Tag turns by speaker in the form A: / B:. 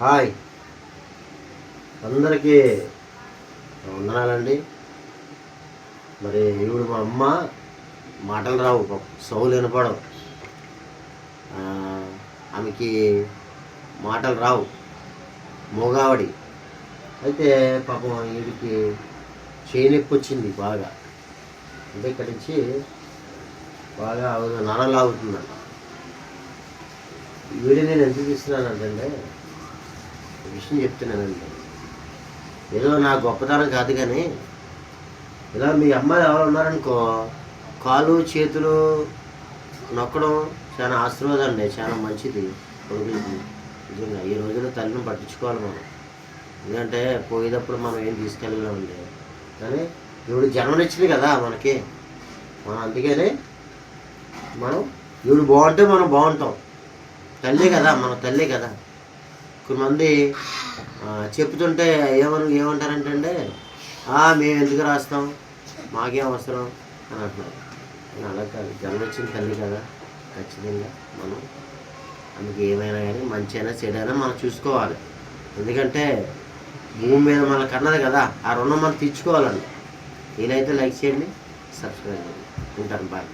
A: Hi అందరికీ వందనాలండి. మరి ఈవిడ మా అమ్మ మాటలు రావు, సౌలు వినపడవు, ఆమెకి మాటలు రావు, మూగావడి. అయితే పాపం వీడికి చేయనొప్పి వచ్చింది బాగా. అంటే ఇక్కడి నుంచి బాగా నరలాగుతుందంట. వీడియో నేను ఎందుకు ఇస్తున్నానంటే విషయం చెప్తున్నానండి. ఏదో నా గొప్పతనం కాదు, కానీ ఇలా మీ అమ్మాయి ఎవరు ఉన్నారనుకో, కాలు చేతులు నొక్కడం చాలా ఆశీర్వాదం అండి, చాలా మంచిది కొడుకులకి. నిజంగా ఈ రోజుల్లో తల్లిని పట్టించుకోవాలి మనం, ఎందుకంటే పోయేటప్పుడు మనం ఏం తీసుకెళ్ళలేమండి. కానీ ఈవిడ జన్మనిచ్చింది కదా మనకి, మనం అందుకనే మనం ఈవిడ బాగుంటే మనం బాగుంటాం. తల్లి కదా, మన తల్లి కదా. కొంతమంది చెప్తుంటే ఏమంటారంటే మేము ఎందుకు రాస్తాం, మాకేం అవసరం అని అంటున్నారు. అలా కాదు, జన్మనిచ్చిన తల్లి కదా, ఖచ్చితంగా మనం అందుకు ఏమైనా కానీ మంచి అయినా చెడు అయినా మనం చూసుకోవాలి. ఎందుకంటే భూమి మీద మనకు అన్నది కదా, ఆ రుణం మనం తీర్చుకోవాలండి. వీలైతే లైక్ చేయండి, సబ్స్క్రైబ్ చేయండి. ఉంటాను, బాయ్.